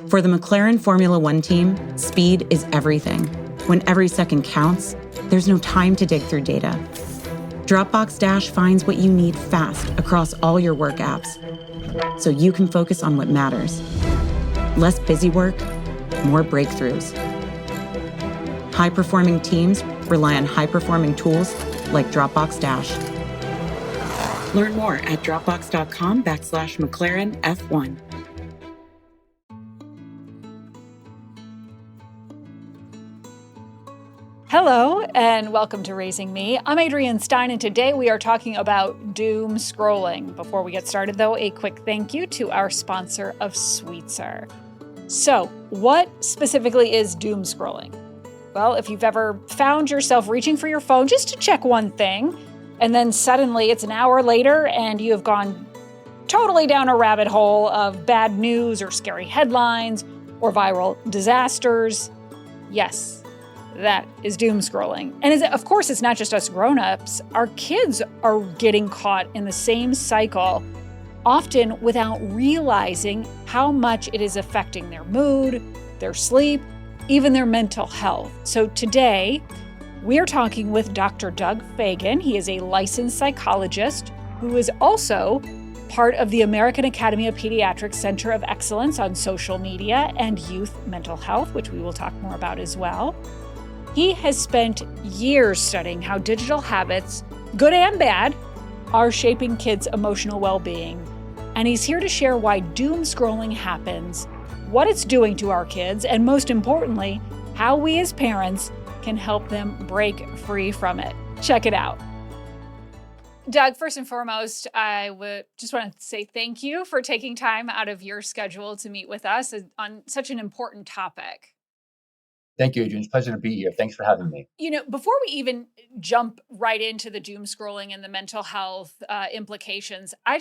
For the McLaren Formula One team, speed is everything. When every second counts, there's no time to dig through data. Dropbox Dash finds what you need fast across all your work apps, so you can focus on what matters. Less busy work, more breakthroughs. High-performing teams rely on high-performing tools like Dropbox Dash. Learn more at dropbox.com/McLaren F1. Hello, and welcome to Raising Me. I'm Adrienne Stein, and today we are talking about doom scrolling. Before we get started, though, a quick thank you to our sponsor of Sweetser. So, what specifically is doom scrolling? Well, if you've ever found yourself reaching for your phone just to check one thing, and then suddenly it's an hour later and you have gone totally down a rabbit hole of bad news or scary headlines or viral disasters, yes, that is doom scrolling. And of course, it's not just us grown-ups. Our kids are getting caught in the same cycle, often without realizing how much it is affecting their mood, their sleep, even their mental health. So today, we are talking with Dr. Doug Fagan. He is a licensed psychologist who is also part of the American Academy of Pediatrics Center of Excellence on Social Media and Youth Mental Health, which we will talk more about as well. He has spent years studying how digital habits, good and bad, are shaping kids' emotional well-being. And he's here to share why doom scrolling happens, what it's doing to our kids, and most importantly, how we as parents can help them break free from it. Check it out. Doug, first and foremost, I would just want to say thank you for taking time out of your schedule to meet with us on such an important topic. Thank you, Adrienne. It's a pleasure to be here. Thanks for having me. You know, before we even jump right into the doom scrolling and the mental health implications, I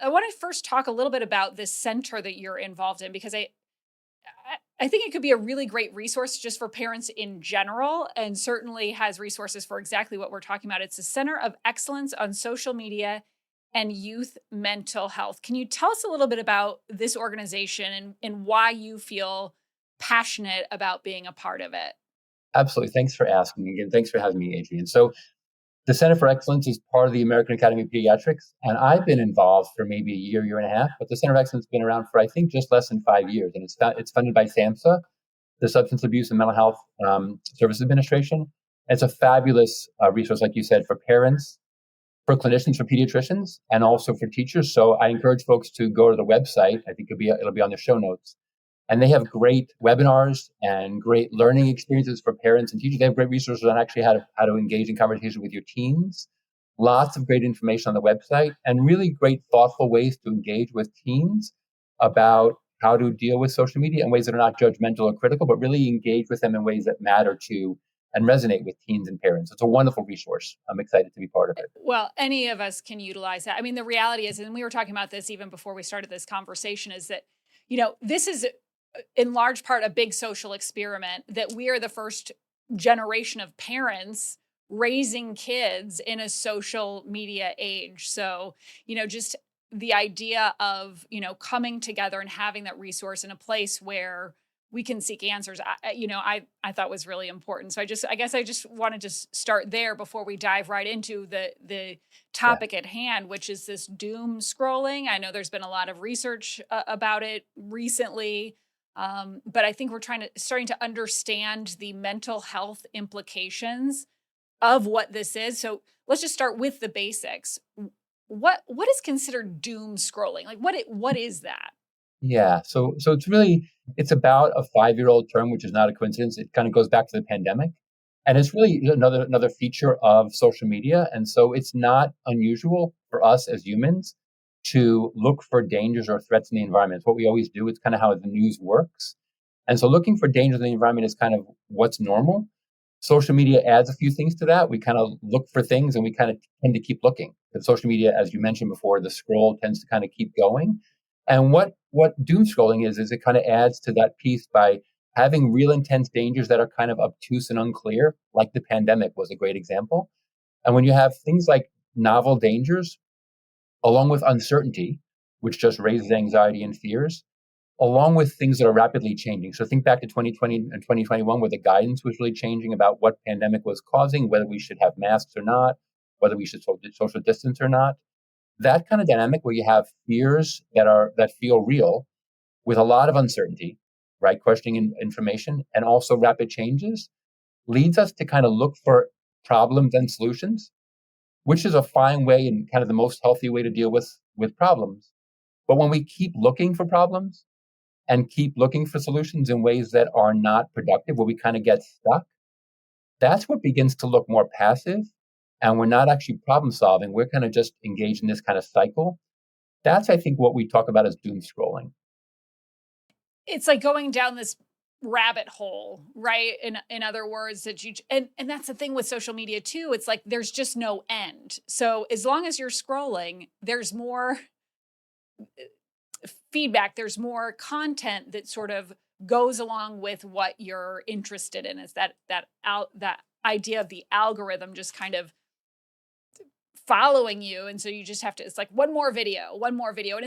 want to first talk a little bit about this center that you're involved in, because I think it could be a really great resource just for parents in general, and certainly has resources for exactly what we're talking about. It's a Center of Excellence on Social Media and Youth Mental Health. Can you tell us a little bit about this organization and why you feel passionate about being a part of it? Absolutely. Thanks for asking. Again, thanks for having me, Adrienne. So the Center for Excellence is part of the American Academy of Pediatrics, and I've been involved for maybe a year and a half, but the Center of Excellence has been around for, I think, just less than 5 years, and it's funded by SAMHSA, the Substance Abuse and Mental Health Services Administration. It's a fabulous resource, like you said, for parents, for clinicians, for pediatricians, and also for teachers. So I encourage folks to go to the website. I think it'll be on the show notes. And they have great webinars and great learning experiences for parents and teachers. They have great resources on actually how to engage in conversation with your teens. Lots of great information on the website, and really great, thoughtful ways to engage with teens about how to deal with social media in ways that are not judgmental or critical, but really engage with them in ways that matter to and resonate with teens and parents. It's a wonderful resource. I'm excited to be part of it. Well, any of us can utilize that. I mean, the reality is, and we were talking about this even before we started this conversation, is that, you know, this is in large part a big social experiment, that we are the first generation of parents raising kids in a social media age. So, you know, just the idea of, you know, coming together and having that resource in a place where we can seek answers, I thought was really important. So I guess I just wanted to start there before we dive right into the topic at hand, which is this doom scrolling. I know there's been a lot of research about it recently. But I think we're starting to understand the mental health implications of what this is. So let's just start with the basics. What is considered doom scrolling? Like what is that? Yeah. So it's about a 5-year-old term, which is not a coincidence. It kind of goes back to the pandemic. And it's really another feature of social media. And so it's not unusual for us as humans to look for dangers or threats in the environment. It's what we always do. It's kind of how the news works. And so looking for dangers in the environment is kind of what's normal. Social media adds a few things to that. We kind of look for things and we kind of tend to keep looking. But social media, as you mentioned before, the scroll tends to kind of keep going. And what doom scrolling is it kind of adds to that piece by having real intense dangers that are kind of obtuse and unclear, like the pandemic was a great example. And when you have things like novel dangers, along with uncertainty, which just raises anxiety and fears, along with things that are rapidly changing. So think back to 2020 and 2021, where the guidance was really changing about what pandemic was causing, whether we should have masks or not, whether we should social distance or not. That kind of dynamic where you have fears that feel real with a lot of uncertainty, right? Questioning information and also rapid changes leads us to kind of look for problems and solutions, which is a fine way and kind of the most healthy way to deal with problems. But when we keep looking for problems and keep looking for solutions in ways that are not productive, where we kind of get stuck, that's what begins to look more passive. And we're not actually problem solving. We're kind of just engaged in this kind of cycle. That's, I think, what we talk about as doom scrolling. It's like going down this rabbit hole, right? In other words, that you and that's the thing with social media too. It's like there's just no end. So as long as you're scrolling, there's more feedback, there's more content that sort of goes along with what you're interested in. Is that idea of the algorithm just kind of following you, and so you just have to, it's like one more video, and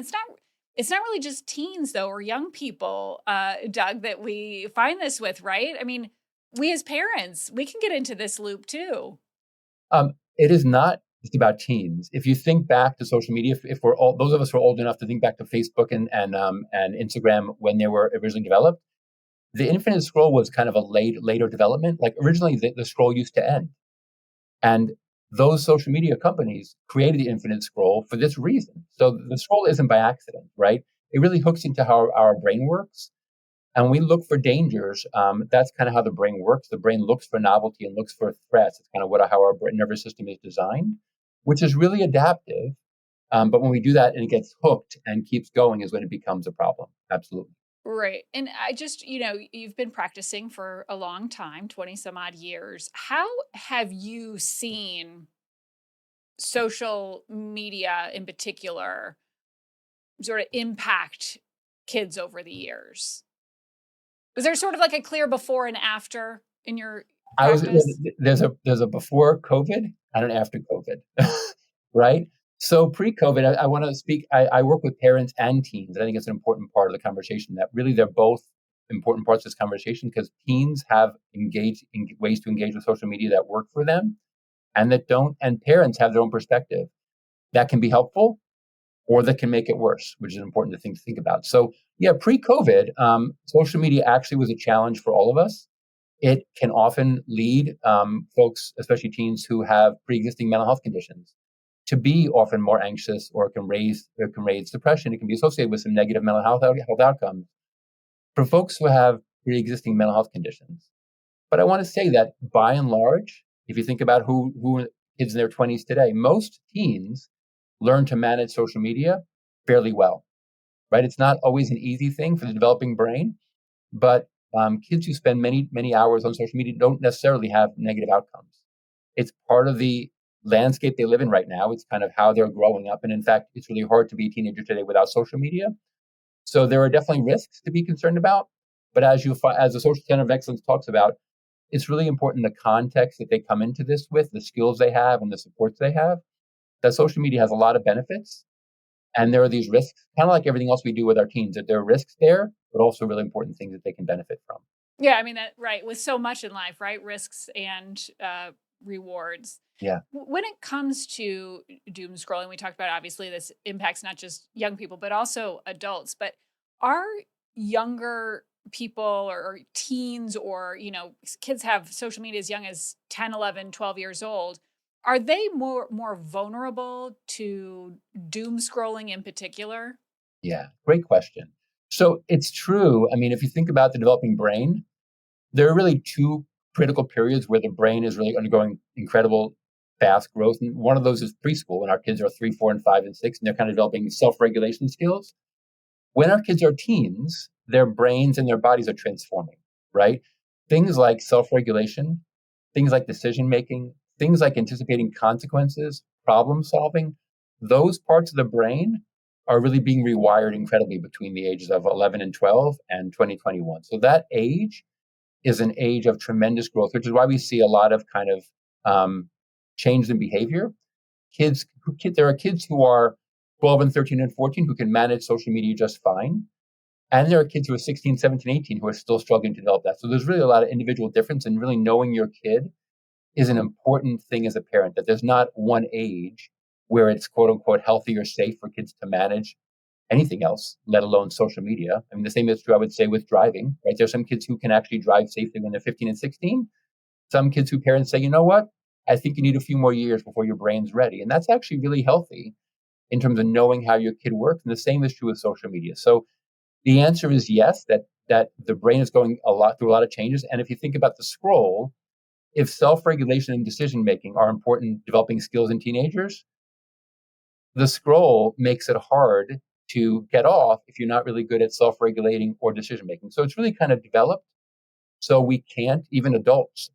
it's not really just teens though, or young people, Doug, that we find this with, right? I mean, we as parents, we can get into this loop too. It is not just about teens. If you think back to social media, if we're all, those of us who are old enough to think back to Facebook and Instagram when they were originally developed, the infinite scroll was kind of a later development. Like originally, the scroll used to end, and those social media companies created the infinite scroll for this reason. So the scroll isn't by accident, right? It really hooks into how our brain works. And we look for dangers. That's kind of how the brain works. The brain looks for novelty and looks for threats. It's kind of how our nervous system is designed, which is really adaptive. But when we do that and it gets hooked and keeps going is when it becomes a problem. Absolutely. Right. And I just, you've been practicing for a long time, 20 some odd years. How have you seen social media in particular sort of impact kids over the years? Was there sort of like a clear before and after in your practice? There's a before COVID and an after COVID, right? So pre-COVID, I want to speak. I work with parents and teens. I think it's an important part of the conversation. That really they're both important parts of this conversation because teens have ways to engage with social media that work for them, and that don't. And parents have their own perspective that can be helpful, or that can make it worse, which is important to think about. So yeah, pre-COVID, social media actually was a challenge for all of us. It can often lead folks, especially teens who have pre-existing mental health conditions, to be often more anxious, or it can raise depression. It can be associated with some negative mental health outcomes for folks who have pre-existing mental health conditions. But I want to say that by and large, if you think about who kids in their 20s today, most teens learn to manage social media fairly well, right? It's not always an easy thing for the developing brain, but kids who spend many hours on social media don't necessarily have negative outcomes. It's part of the landscape they live in right now. It's kind of how they're growing up. And in fact, it's really hard to be a teenager today without social media. So there are definitely risks to be concerned about. But as the Social Center of Excellence talks about, it's really important the context that they come into this with, the skills they have and the supports they have, that social media has a lot of benefits. And there are these risks, kind of like everything else we do with our teens, that there are risks there, but also really important things that they can benefit from. Yeah, I mean, right. With so much in life, right? Risks and rewards. Yeah. When it comes to doom scrolling, we talked about obviously this impacts not just young people, but also adults. But are younger people or teens or, kids have social media as young as 10, 11, 12 years old. Are they more vulnerable to doom scrolling in particular? Yeah, great question. So it's true. I mean, if you think about the developing brain, there are really two critical periods where the brain is really undergoing incredible fast growth. And one of those is preschool, when our kids are 3, 4, and 5, and 6, and they're kind of developing self-regulation skills. When our kids are teens, their brains and their bodies are transforming, right? Things like self-regulation, things like decision-making, things like anticipating consequences, problem solving, those parts of the brain are really being rewired incredibly between the ages of 11 and 12 and 2021. So that age is an age of tremendous growth, which is why we see a lot of kind of change in behavior. There are kids who are 12 and 13 and 14 who can manage social media just fine. And there are kids who are 16, 17, 18 who are still struggling to develop that. So there's really a lot of individual difference, and really knowing your kid is an important thing as a parent, that there's not one age where it's quote unquote healthy or safe for kids to manage anything else, let alone social media. I mean, the same is true, I would say, with driving, right? There's some kids who can actually drive safely when they're 15 and 16. Some kids who parents say, you know what? I think you need a few more years before your brain's ready. And that's actually really healthy in terms of knowing how your kid works. And the same is true with social media. So the answer is yes, that the brain is going through a lot of changes. And if you think about the scroll, if self-regulation and decision-making are important developing skills in teenagers, the scroll makes it hard to get off if you're not really good at self-regulating or decision-making. So it's really kind of developed. So we can't, even adults,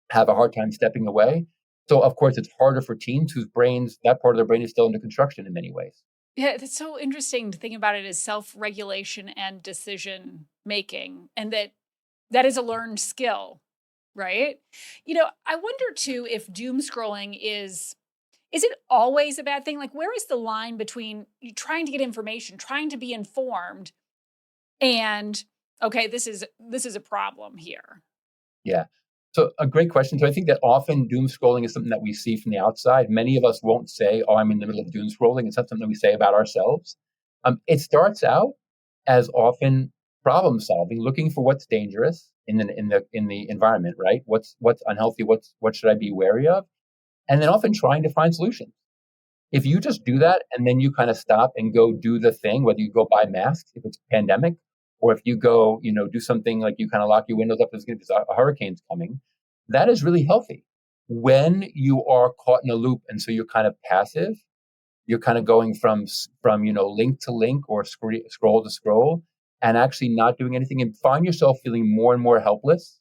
have a hard time stepping away. So of course it's harder for teens whose brains, that part of their brain is still under construction in many ways. Yeah, that's so interesting to think about it as self-regulation and decision making, and that is a learned skill, right? I wonder too if doom scrolling is it always a bad thing? Like, where is the line between you trying to get information, trying to be informed, and okay, this is a problem here. Yeah. So a great question. So I think that often doom scrolling is something that we see from the outside. Many of us won't say, "Oh, I'm in the middle of doom scrolling." It's not something we say about ourselves. It starts out as often problem solving, looking for what's dangerous in the environment, right? What's unhealthy? What should I be wary of? And then often trying to find solutions. If you just do that and then you kind of stop and go do the thing, whether you go buy masks if it's a pandemic, or if you go, do something like you kind of lock your windows up, there's going to be a hurricane's coming, that is really healthy. When you are caught in a loop and so you're kind of passive, you're kind of going from link to link or scroll to scroll, and actually not doing anything, and find yourself feeling more and more helpless,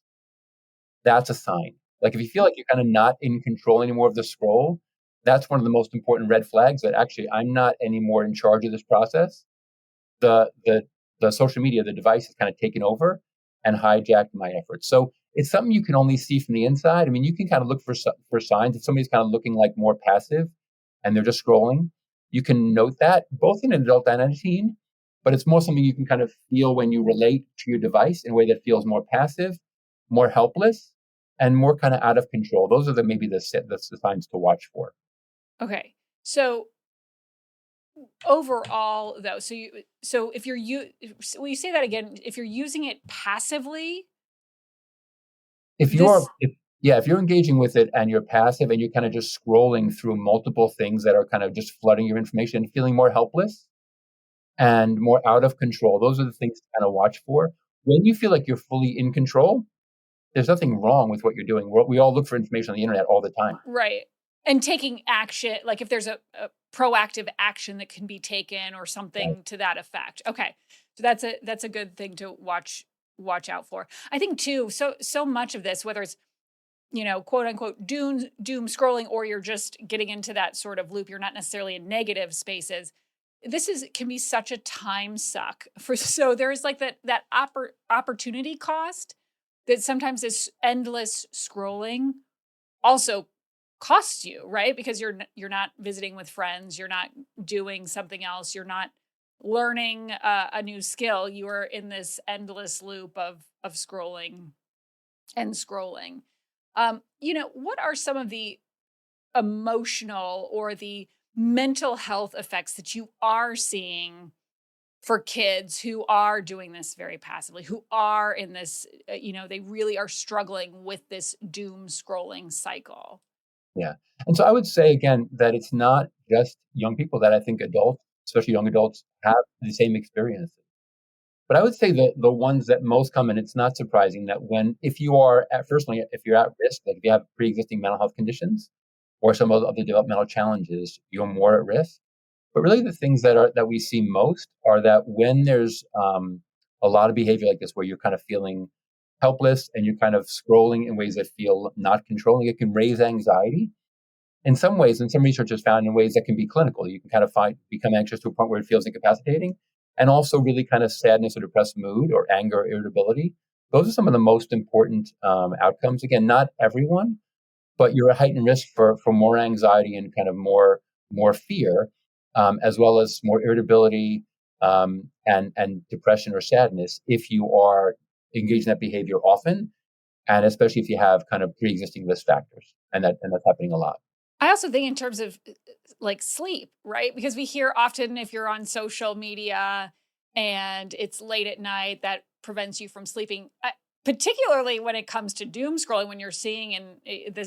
that's a sign. Like if you feel like you're kind of not in control anymore of the scroll, that's one of the most important red flags that actually I'm not anymore in charge of this process. The the the social media, the device has kind of taken over and hijacked my efforts. So it's something you can only see from the inside. I mean, you can kind of look for signs if somebody's kind of looking like more passive and they're just scrolling. You can note that both in an adult and a teen, but it's more something you can kind of feel when you relate to your device in a way that feels more passive, more helpless, and more kind of out of control. Those are the signs to watch for. Okay. So overall though, so if will you say that again? If you're using it passively, If this you're if Yeah, if you're engaging with it and you're passive and you're kind of just scrolling through multiple things that are kind of just flooding your information, feeling more helpless and more out of control, those are the things to kind of watch for. When you feel like you're fully in control, there's nothing wrong with what you're doing. We all look for information on the internet all the time. right. And taking action, like if there's a proactive action that can be taken or Right. something to that effect. Okay. So that's a good thing to watch out for. I think too, so much of this, whether it's quote unquote doom scrolling, or you're just getting into that sort of loop, you're not necessarily in negative spaces. Can be such a time suck for so there's like that opportunity cost that sometimes this endless scrolling also costs you, right? Because you're not visiting with friends, you're not doing something else, you're not learning a new skill. You are in this endless loop of scrolling and scrolling. What are some of the emotional or the mental health effects that you are seeing for kids who are doing this very passively, who are in this, they really are struggling with this doom scrolling cycle? Yeah. And so I would say again that it's not just young people, that I think adults, especially young adults, have the same experiences. But I would say that the ones that most come, and it's not surprising that if you are firstly, if you're at risk, like if you have pre-existing mental health conditions or some other developmental challenges, you're more at risk. But really, the things that we see most are that when there's a lot of behavior like this, where you're kind of feeling helpless and you're kind of scrolling in ways that feel not controlling, it can raise anxiety. In some ways, and some research has found in ways that can be clinical, you can kind of become anxious to a point where it feels incapacitating, and also really kind of sadness or depressed mood or anger or irritability. Those are some of the most important outcomes. Again, not everyone, but you're at heightened risk for more anxiety and kind of more fear, as well as more irritability, and depression or sadness if you are engaged in that behavior often, and especially if you have kind of pre-existing risk factors, and that's happening a lot. I also think in terms of like sleep, right? Because we hear often if you're on social media and it's late at night, that prevents you from sleeping. Particularly when it comes to doom scrolling, when you're seeing and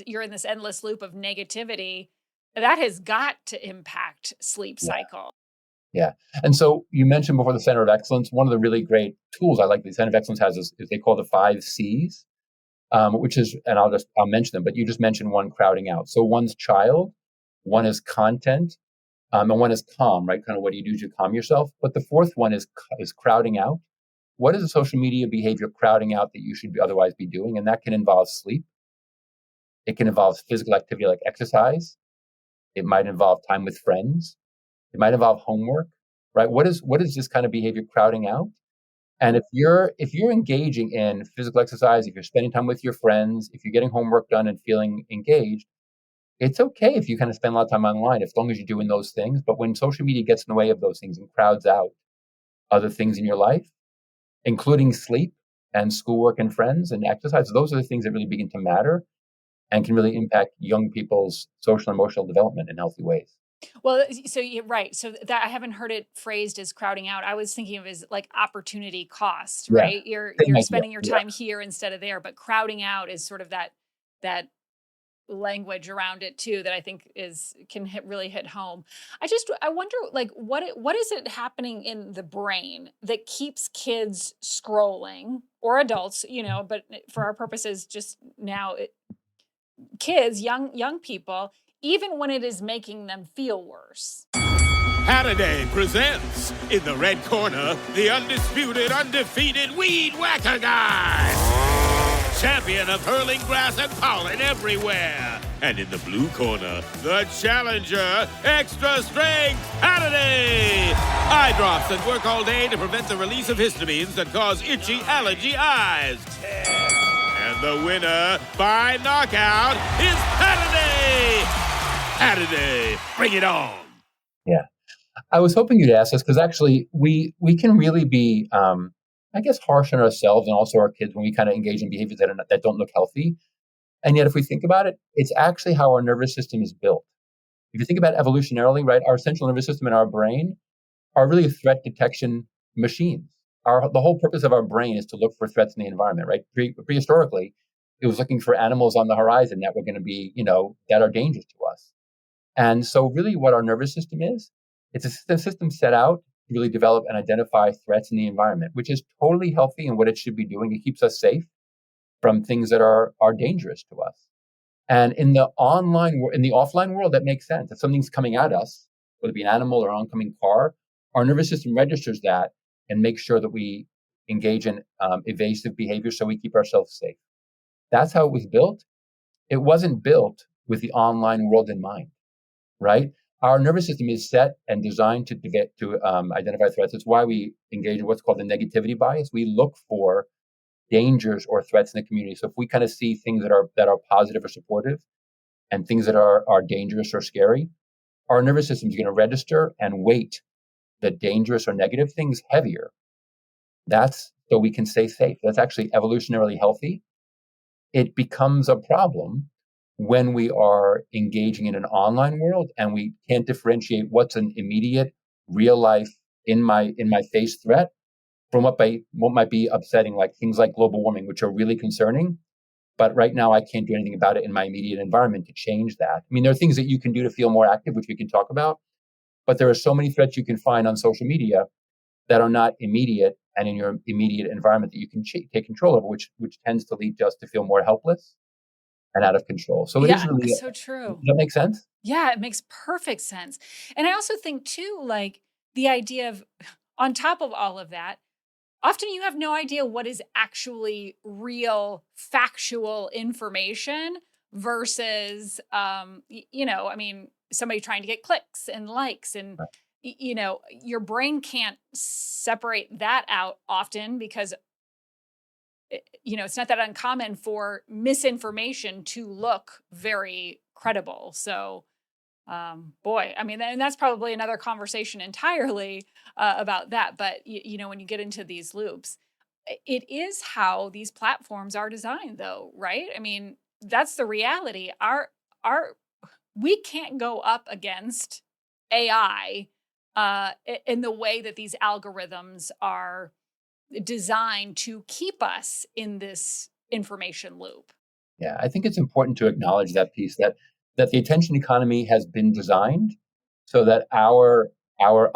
you're in this endless loop of negativity, that has got to impact sleep Yeah. cycle. Yeah. And so you mentioned before the Center of Excellence. One of the really great tools I like the Center of Excellence has is they call the 5 Cs, which is, and I'll mention them, but you just mentioned one, crowding out. So one's child, one is content, and one is calm, right? Kind of what do you do to calm yourself? But the fourth one is crowding out. What is a social media behavior crowding out that you should otherwise be doing? And that can involve sleep. It can involve physical activity like exercise. It might involve time with friends. It might involve homework, right? What is this kind of behavior crowding out? And if you're engaging in physical exercise, if you're spending time with your friends, if you're getting homework done and feeling engaged, it's okay if you kind of spend a lot of time online, as long as you're doing those things. But when social media gets in the way of those things and crowds out other things in your life, including sleep and schoolwork and friends and exercise, those are the things that really begin to matter and can really impact young people's social and emotional development in healthy ways. Well, so you're right. So that I haven't heard it phrased as crowding out. I was thinking of it as like opportunity cost, Yeah, right? You're same you're idea. spending your Yeah, time here instead of there, but crowding out is sort of that language around it too that I think is can really hit home. I wonder like what is it happening in the brain that keeps kids scrolling or adults, but for our purposes just now kids, young people, even when it is making them feel worse. Halliday presents, in the red corner, the undisputed, undefeated Weed Whacker Guy. Champion of hurling grass and pollen everywhere. And in the blue corner, the challenger, extra strength Halliday. Eye drops that work all day to prevent the release of histamines that cause itchy allergy eyes. And the winner by knockout is Halliday. Halliday, bring it on. yeah. I was hoping you'd ask this because actually we can really be, I guess, harsh on ourselves and also our kids when we kind of engage in behaviors that don't look healthy. And yet, if we think about it, it's actually how our nervous system is built. If you think about evolutionarily, right, our central nervous system and our brain are really threat detection machines. The whole purpose of our brain is to look for threats in the environment, right? Prehistorically, it was looking for animals on the horizon that were going to be, that are dangerous to us. And so, really, what our nervous system is, it's a system set out to really develop and identify threats in the environment, which is totally healthy and what it should be doing. It keeps us safe from things that are dangerous to us. And in the offline world, that makes sense. If something's coming at us, whether it be an animal or an oncoming car, our nervous system registers that and makes sure that we engage in evasive behavior so we keep ourselves safe. That's how it was built. It wasn't built with the online world in mind, right? Our nervous system is set and designed to identify threats. It's why we engage in what's called the negativity bias. We look for dangers or threats in the community. So if we kind of see things that are positive or supportive, and things that are dangerous or scary, our nervous system is going to register and weight the dangerous or negative things heavier. That's so we can stay safe. That's actually evolutionarily healthy. It becomes a problem when we are engaging in an online world and we can't differentiate what's an immediate, real life, in my face threat from what might be upsetting, like things like global warming, which are really concerning. But right now, I can't do anything about it in my immediate environment to change that. I mean, there are things that you can do to feel more active, which we can talk about. But there are so many threats you can find on social media that are not immediate and in your immediate environment that you can take control of, which tends to lead us to feel more helpless and out of control. So it is Yeah, really. so Does true. that make sense? Yeah, it makes perfect sense. And I also think too, like the idea of on top of all of that, often you have no idea what is actually real factual information versus I mean, somebody trying to get clicks and likes and your brain can't separate that out often because it's not that uncommon for misinformation to look very credible. So Boy, I mean, and that's probably another conversation entirely about that. But when you get into these loops, it is how these platforms are designed, though, right? I mean, that's the reality. Our we can't go up against AI in the way that these algorithms are designed to keep us in this information loop. Yeah, I think it's important to acknowledge that piece that the attention economy has been designed so that our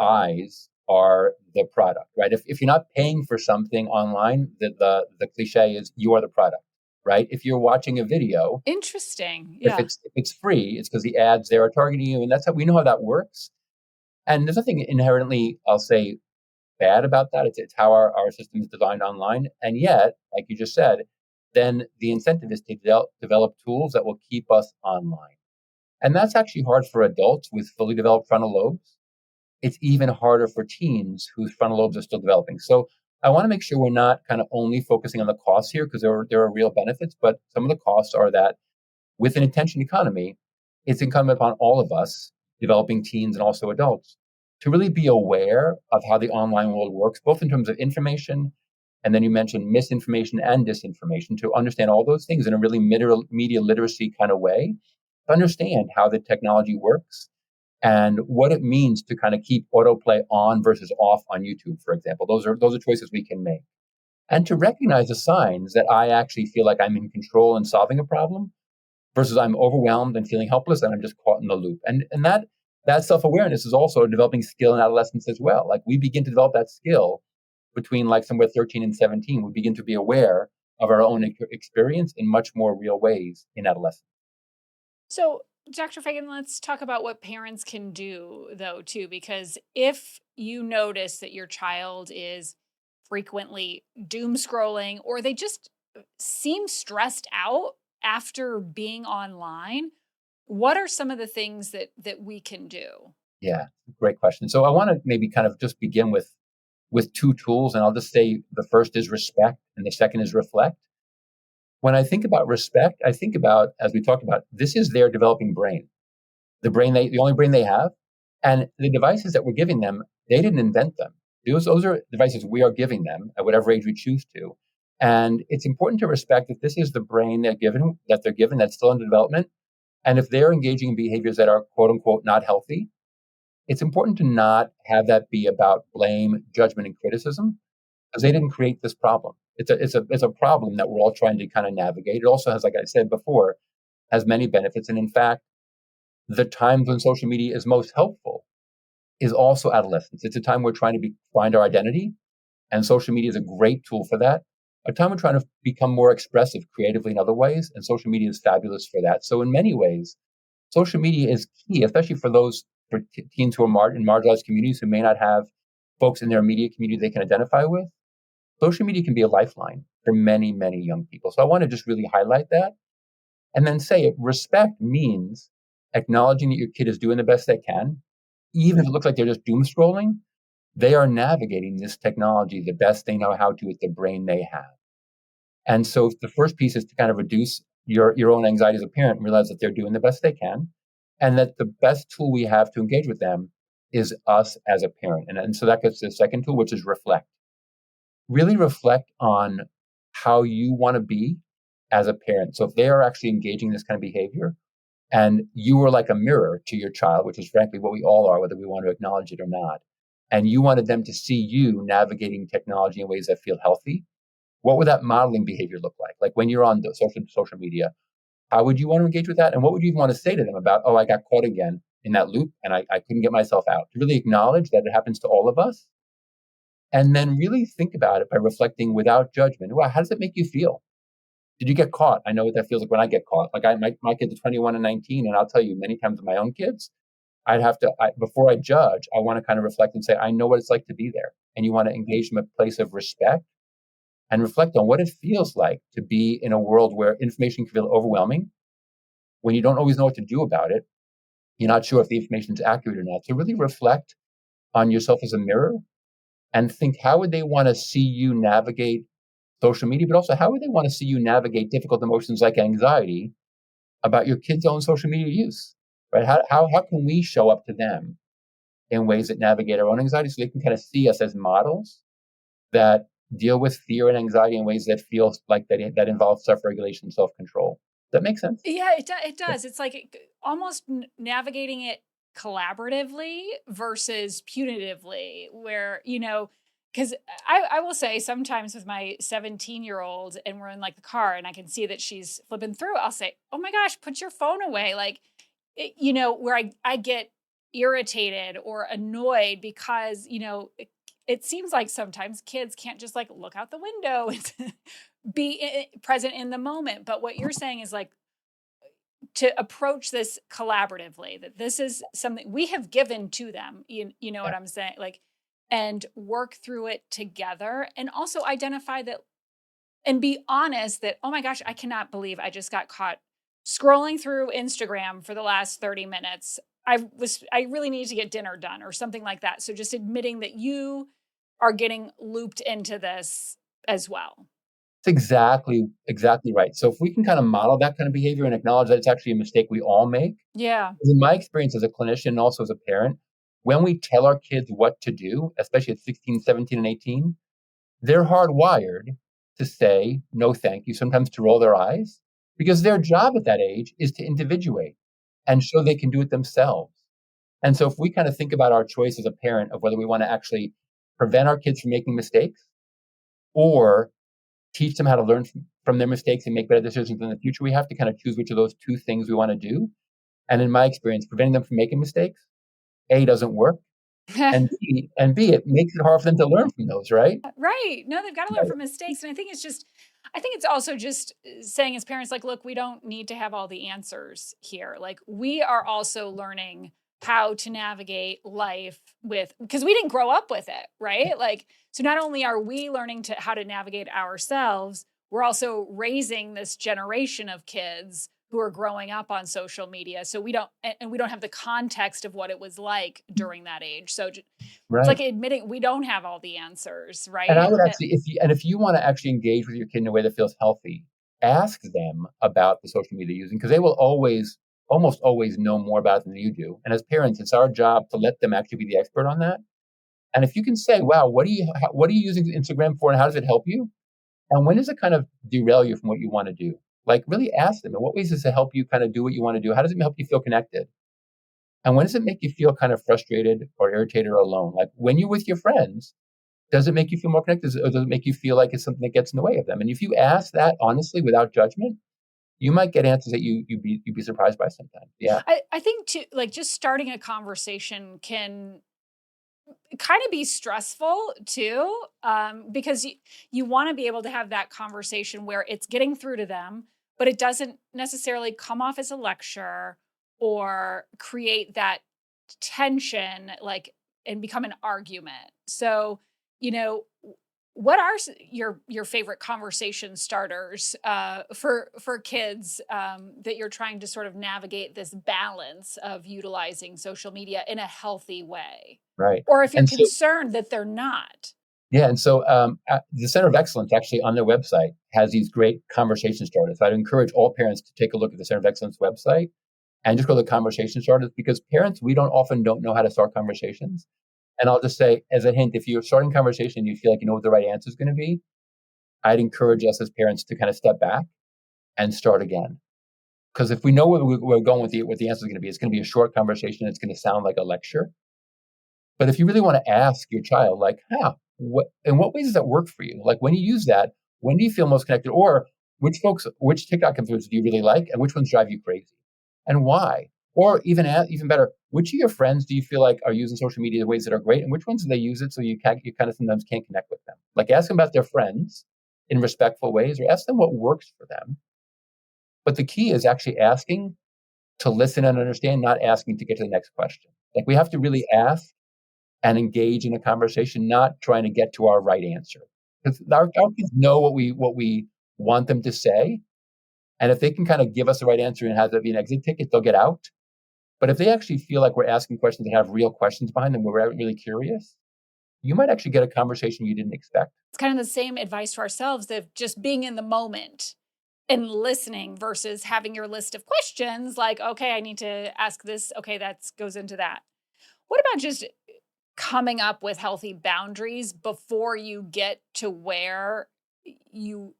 eyes are the product, right? If you're not paying for something online, the cliche is you are the product, right? If you're watching a video, Interesting. if Yeah. it's free, it's because the ads there are targeting you, and that's how we know how that works. And there's nothing inherently, I'll say, bad about that. It's how our system is designed online. And yet, like you just said, then the incentive is to develop tools that will keep us online. And that's actually hard for adults with fully developed frontal lobes. It's even harder for teens whose frontal lobes are still developing. So I want to make sure we're not kind of only focusing on the costs here because there are real benefits, but some of the costs are that with an attention economy, it's incumbent upon all of us, developing teens and also adults, to really be aware of how the online world works, both in terms of information, and then you mentioned misinformation and disinformation, to understand all those things in a really media literacy kind of way, to understand how the technology works and what it means to kind of keep autoplay on versus off on YouTube, for example. Those are choices we can make. And to recognize the signs that I actually feel like I'm in control and solving a problem versus I'm overwhelmed and feeling helpless and I'm just caught in the loop. And that self-awareness is also a developing skill in adolescence as well. Like we begin to develop that skill between like somewhere 13 and 17. We begin to be aware of our own experience in much more real ways in adolescence. So, Dr. Fagan, let's talk about what parents can do, though, too, because if you notice that your child is frequently doom scrolling or they just seem stressed out after being online, what are some of the things that we can do? Yeah, great question. So I want to maybe kind of just begin with two tools, and I'll just say the first is respect and the second is reflect. When I think about respect, I think about, as we talked about, this is their developing brain, the only brain they have, and the devices that we're giving them, they didn't invent them. Those are devices we are giving them at whatever age we choose to. And it's important to respect that this is the brain they're given that's still under development. And if they're engaging in behaviors that are quote unquote not healthy, it's important to not have that be about blame, judgment, and criticism because they didn't create this problem. It's a problem that we're all trying to kind of navigate. It also has, like I said before, has many benefits. And in fact, the times when social media is most helpful is also adolescence. It's a time we're trying to find our identity, and social media is a great tool for that. A time we're trying to become more expressive creatively in other ways, and social media is fabulous for that. So in many ways, social media is key, especially for teens who are in marginalized communities who may not have folks in their immediate community they can identify with. Social media can be a lifeline for many, many young people. So I want to just really highlight that and then say it. Respect means acknowledging that your kid is doing the best they can, even if it looks like they're just doom scrolling. They are navigating this technology the best they know how to with the brain they have. And so the first piece is to kind of reduce your own anxiety as a parent and realize that they're doing the best they can and that the best tool we have to engage with them is us as a parent. And so that gets to the second tool, which is reflect. Really reflect on how you want to be as a parent. So if they are actually engaging in this kind of behavior and you are like a mirror to your child, which is frankly what we all are, whether we want to acknowledge it or not, and you wanted them to see you navigating technology in ways that feel healthy, what would that modeling behavior look like? Like when you're on the social media, how would you want to engage with that? And what would you even want to say to them about, oh, I got caught again in that loop and I couldn't get myself out? To really acknowledge that it happens to all of us. And then really think about it by reflecting without judgment. Well, how does it make you feel? Did you get caught? I know what that feels like when I get caught. Like my kids are 21 and 19, and I'll tell you many times with my own kids, before I judge, I want to kind of reflect and say, I know what it's like to be there. And you want to engage from a place of respect and reflect on what it feels like to be in a world where information can feel overwhelming, when you don't always know what to do about it. You're not sure if the information is accurate or not. So really reflect on yourself as a mirror and think, how would they want to see you navigate social media, but also how would they want to see you navigate difficult emotions like anxiety about your kids' own social media use, right? How can we show up to them in ways that navigate our own anxiety so they can kind of see us as models that deal with fear and anxiety in ways that feel like that involve self-regulation, self-control. Does that make sense? Yeah, it does. It's like almost navigating it collaboratively versus punitively, where, because I will say sometimes with my 17-year-old and we're in like the car and I can see that she's flipping through, I'll say, oh my gosh, put your phone away. Like, where I get irritated or annoyed because, it seems like sometimes kids can't just like look out the window and be present in the moment. But what you're saying is like, to approach this collaboratively, that this is something we have given to them, you know what I'm saying? Like, and work through it together and also identify that and be honest that, oh my gosh, I cannot believe I just got caught scrolling through Instagram for the last 30 minutes. I really need to get dinner done or something like that. So just admitting that you are getting looped into this as well. It's exactly right. So if we can kind of model that kind of behavior and acknowledge that it's actually a mistake we all make, Yeah. in my experience as a clinician and also as a parent, when we tell our kids what to do, especially at 16, 17, and 18, they're hardwired to say, no, thank you, sometimes to roll their eyes, because their job at that age is to individuate and show they can do it themselves. And so if we kind of think about our choice as a parent of whether we want to actually prevent our kids from making mistakes or teach them how to learn from their mistakes and make better decisions in the future, we have to kind of choose which of those two things we want to do. And in my experience, preventing them from making mistakes, A, doesn't work, and B, it makes it hard for them to learn from those, right? Right. No, they've got to learn from mistakes. And I think it's also just saying as parents, like, look, we don't need to have all the answers here. Like, we are also learning how to navigate life because we didn't grow up with it, right? Like, so not only are we learning how to navigate ourselves, we're also raising this generation of kids who are growing up on social media. So we don't have the context of what it was like during that age. So it's like admitting we don't have all the answers, right? And I would actually, if you want to actually engage with your kid in a way that feels healthy, ask them about the social media they're using, because they will almost always know more about it than you do. And as parents, it's our job to let them actually be the expert on that. And if you can say, wow, what are you using Instagram for and how does it help you? And when does it kind of derail you from what you want to do? Like, really ask them, in what ways does it help you kind of do what you want to do? How does it help you feel connected? And when does it make you feel kind of frustrated or irritated or alone? Like, when you're with your friends, does it make you feel more connected, or does it make you feel like it's something that gets in the way of them? And if you ask that honestly without judgment, you might get answers that you'd be surprised by sometimes. Yeah. I think too, like, just starting a conversation can kind of be stressful too, because you want to be able to have that conversation where it's getting through to them, but it doesn't necessarily come off as a lecture or create that tension, like, and become an argument. So, what are your favorite conversation starters for kids that you're trying to sort of navigate this balance of utilizing social media in a healthy way? Right. Or if you're concerned that they're not. Yeah. And so the Center of Excellence actually on their website has these great conversation starters. I'd encourage all parents to take a look at the Center of Excellence website and just go to the conversation starters, because parents, we often don't know how to start conversations. And I'll just say, as a hint, if you're starting a conversation and you feel like you know what the right answer is going to be, I'd encourage us as parents to kind of step back and start again. Because if we know where we're going with what the answer is going to be, it's going to be a short conversation. It's going to sound like a lecture. But if you really want to ask your child, like, in what ways does that work for you? Like, when you use that, when do you feel most connected? Or which TikTok influencers do you really like, and which ones drive you crazy, and why? Or even better, which of your friends do you feel like are using social media in ways that are great, and which ones do they use it so you kind of sometimes can't connect with them? Like, ask them about their friends in respectful ways, or ask them what works for them. But the key is actually asking to listen and understand, not asking to get to the next question. Like, we have to really ask and engage in a conversation, not trying to get to our right answer. Because our kids know what we want them to say. And if they can kind of give us the right answer and have that be an exit ticket, they'll get out. But if they actually feel like we're asking questions that have real questions behind them, we're really curious, you might actually get a conversation you didn't expect. It's kind of the same advice to ourselves of just being in the moment and listening versus having your list of questions like, okay, I need to ask this. Okay, that goes into that. What about just coming up with healthy boundaries before you get to where you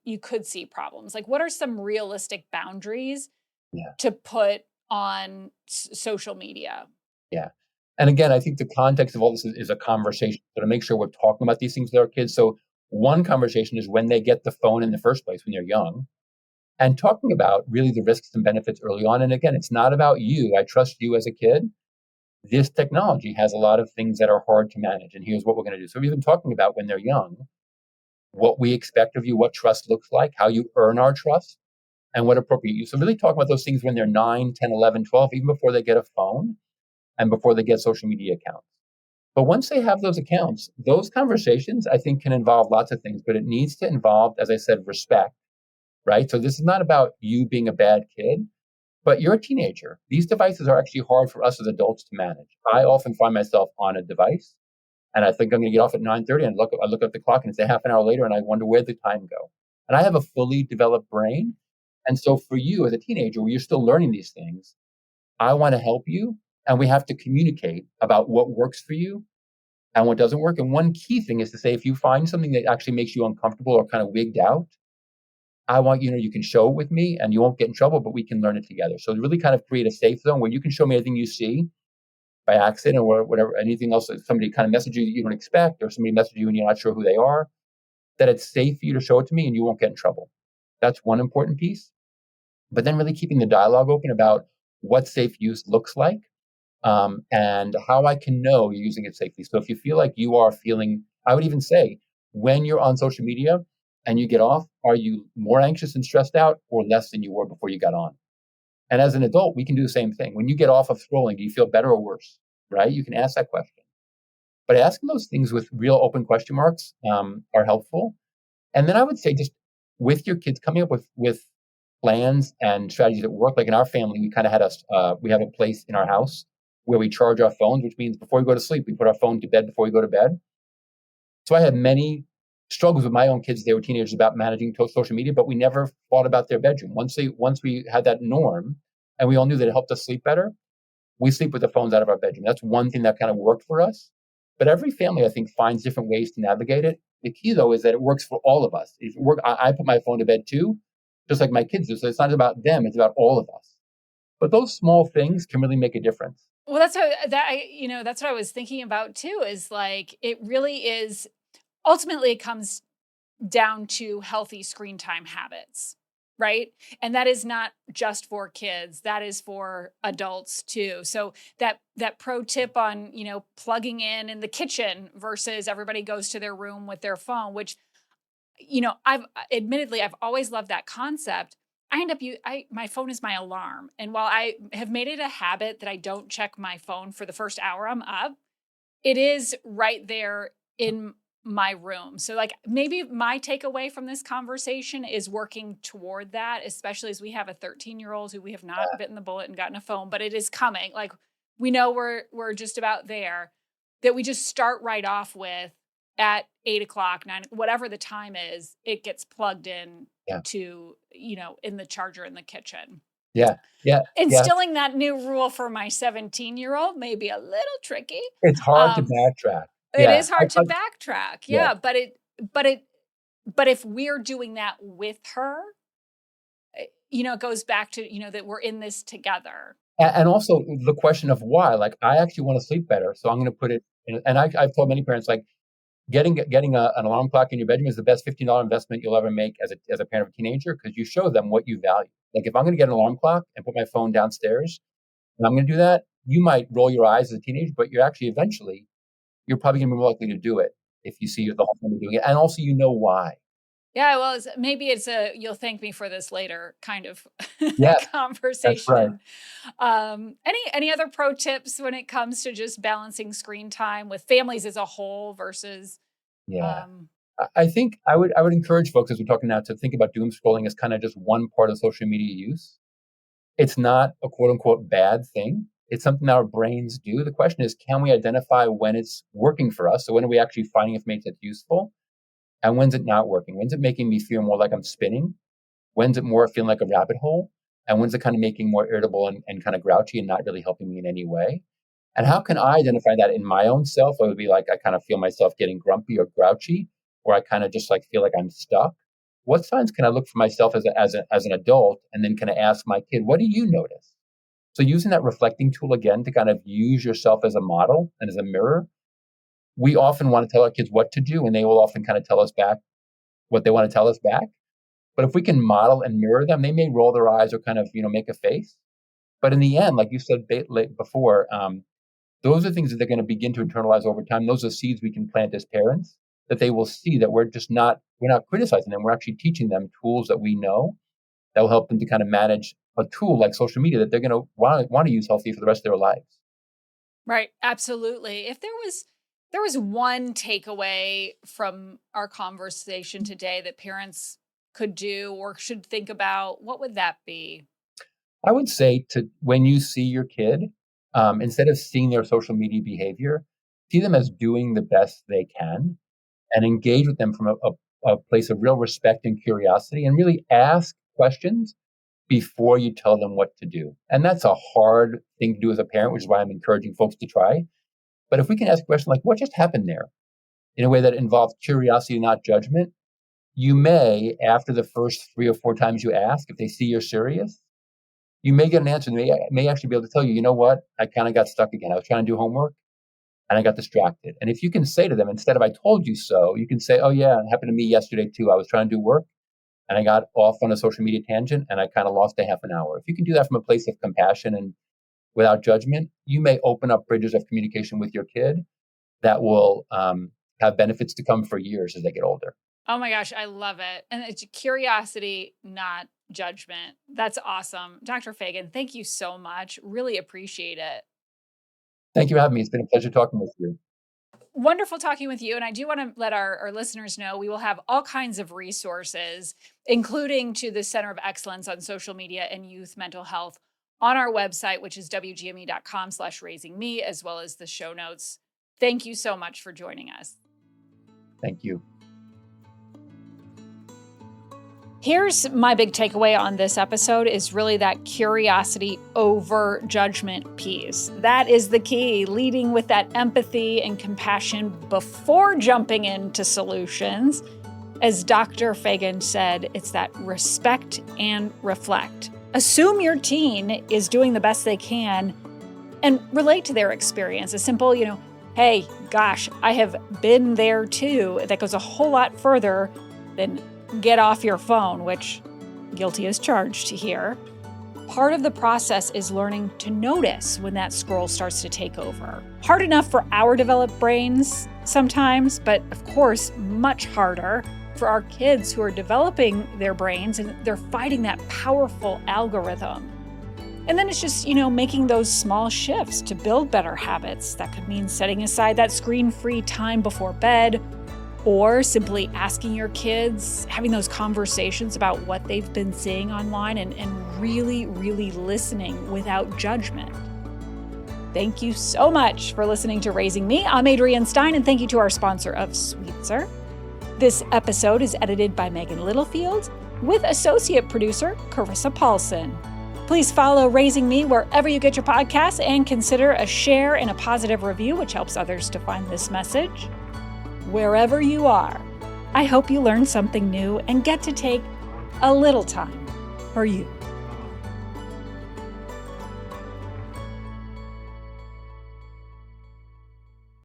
you could see problems? Like, what are some realistic boundaries Yeah. to put on social media? Yeah. And again, I think the context of all this is a conversation. So to make sure we're talking about these things with our kids. So one conversation is when they get the phone in the first place, when they're young, and talking about really the risks and benefits early on. And again, it's not about you. I trust you as a kid. This technology has a lot of things that are hard to manage. And here's what we're going to do. So we've been talking about when they're young, what we expect of you, what trust looks like, how you earn our trust, and what appropriate use. So really talking about those things when they're 9, 10, 11, 12, even before they get a phone and before they get social media accounts. But once they have those accounts, those conversations, I think, can involve lots of things, but it needs to involve, as I said, respect, right? So this is not about you being a bad kid, but you're a teenager. These devices are actually hard for us as adults to manage. I often find myself on a device and I think I'm going to get off at 9:30 and I look at the clock and it's a half an hour later and I wonder where the time go. And I have a fully developed brain. And so for you as a teenager, where you're still learning these things, I want to help you. And we have to communicate about what works for you and what doesn't work. And one key thing is to say, if you find something that actually makes you uncomfortable or kind of wigged out, I want you to know you can show it with me and you won't get in trouble, but we can learn it together. So to really kind of create a safe zone where you can show me anything you see by accident or whatever, anything else that somebody kind of message you that you don't expect, or somebody message you and you're not sure who they are, that it's safe for you to show it to me and you won't get in trouble. That's one important piece. But then really keeping the dialogue open about what safe use looks like, and how I can know you're using it safely. So if you feel like you are feeling, I would even say, when you're on social media and you get off, are you more anxious and stressed out or less than you were before you got on? And as an adult, we can do the same thing. When you get off of scrolling, do you feel better or worse? Right? You can ask that question. But asking those things with real open question marks are helpful. And then I would say just with your kids coming up with plans and strategies that work. Like in our family, we kind of had we have a place in our house where we charge our phones, which means before we go to sleep, we put our phone to bed before we go to bed. So I had many struggles with my own kids. They were teenagers about managing social media, but we never thought about their bedroom. Once we had that norm and we all knew that it helped us sleep better, we sleep with the phones out of our bedroom. That's one thing that kind of worked for us. But every family, I think, finds different ways to navigate it. The key, though, is that it works for all of us. I put my phone to bed too, just like my kids do. So it's not about them; it's about all of us. But those small things can really make a difference. Well, that's how that's what I was thinking about too, is like, it really is, ultimately it comes down to healthy screen time habits, right? And that is not just for kids, that is for adults too. So that pro tip on, plugging in the kitchen versus everybody goes to their room with their phone, which, I've always loved that concept. My phone is my alarm. And while I have made it a habit that I don't check my phone for the first hour I'm up, it is right there in my room. So like, maybe my takeaway from this conversation is working toward that, especially as we have a 13-year-old who we have not bitten the bullet and gotten a phone, but it is coming. Like, we know we're just about there, that we just start right off with at 8:00, 9, whatever the time is, it gets plugged in to, in the charger in the kitchen. Yeah. Instilling that new rule for my 17-year-old may be a little tricky. It's hard to backtrack. It is hard to backtrack. Yeah. But if we're doing that with her, it goes back to, that we're in this together. And also the question of why. Like, I actually want to sleep better, so I'm going to put it in. And I've told many parents, like, getting an alarm clock in your bedroom is the best $15 investment you'll ever make as a parent of a teenager, because you show them what you value. Like, if I'm going to get an alarm clock and put my phone downstairs, and I'm going to do that, you might roll your eyes as a teenager, but you're actually eventually, you're probably going to be more likely to do it if you see the whole family doing it. And also, why. Yeah, well, maybe it's you'll thank me for this later kind of That's conversation. right. Any other pro tips when it comes to just balancing screen time with families as a whole versus? Yeah. I think I would encourage folks, as we're talking now, to think about doom scrolling as kind of just one part of social media use. It's not a quote unquote bad thing. It's something our brains do. The question is, can we identify when it's working for us? So when are we actually finding information that's useful? And when's it not working? When's it making me feel more like I'm spinning? When's it more feeling like a rabbit hole? And when's it kind of making me more irritable and kind of grouchy and not really helping me in any way? And how can I identify that in my own self? I would be like, I kind of feel myself getting grumpy or grouchy, or I kind of just like feel like I'm stuck. What signs can I look for myself as an adult, and then kind of ask my kid, what do you notice? So using that reflecting tool again to kind of use yourself as a model and as a mirror, we often want to tell our kids what to do, and they will often kind of tell us back what they want to tell us back. But if we can model and mirror them, they may roll their eyes or kind of, make a face. But in the end, like you said before, those are things that they're going to begin to internalize over time. Those are seeds we can plant as parents, that they will see that we're not criticizing them. We're actually teaching them tools that we know that will help them to kind of manage a tool like social media that they're going to want to use healthy for the rest of their lives. Right. Absolutely. If there was one takeaway from our conversation today that parents could do or should think about, what would that be? I would say when you see your kid, instead of seeing their social media behavior, see them as doing the best they can and engage with them from a place of real respect and curiosity, and really ask questions before you tell them what to do. And that's a hard thing to do as a parent, which is why I'm encouraging folks to try. But if we can ask a question like, what just happened there? In a way that involves curiosity, not judgment, you may, after the first 3 or 4 times you ask, if they see you're serious, you may get an answer. They may actually be able to tell you, you know what? I kind of got stuck again. I was trying to do homework and I got distracted. And if you can say to them, instead of I told you so, you can say, oh yeah, it happened to me yesterday too. I was trying to do work and I got off on a social media tangent and I kind of lost a half an hour. If you can do that from a place of compassion and without judgment, you may open up bridges of communication with your kid that will have benefits to come for years as they get older. Oh my gosh, I love it. And it's curiosity, not judgment. That's awesome. Dr. Fagan, thank you so much. Really appreciate it. Thank you for having me. It's been a pleasure talking with you. Wonderful talking with you. And I do want to let our listeners know we will have all kinds of resources, including to the Center of Excellence on Social Media and Youth Mental Health on our website, which is wgme.com/raisingme, as well as the show notes. Thank you so much for joining us. Thank you. Here's my big takeaway on this episode is really that curiosity over judgment piece. That is the key, leading with that empathy and compassion before jumping into solutions. As Dr. Fagan said, it's that respect and reflect. Assume your teen is doing the best they can and relate to their experience. A simple, hey, gosh, I have been there too. That goes a whole lot further than get off your phone, which guilty as charged here. Part of the process is learning to notice when that scroll starts to take over. Hard enough for our developed brains sometimes, but of course, much harder for our kids who are developing their brains and they're fighting that powerful algorithm. And then it's just, making those small shifts to build better habits. That could mean setting aside that screen-free time before bed, or simply asking your kids, having those conversations about what they've been seeing online and really, really listening without judgment. Thank you so much for listening to Raising Me. I'm Adrienne Stein, and thank you to our sponsor of Sweetser. This episode is edited by Megan Littlefield with associate producer Carissa Paulson. Please follow Raising Me wherever you get your podcasts and consider a share and a positive review, which helps others to find this message. Wherever you are, I hope you learn something new and get to take a little time for you.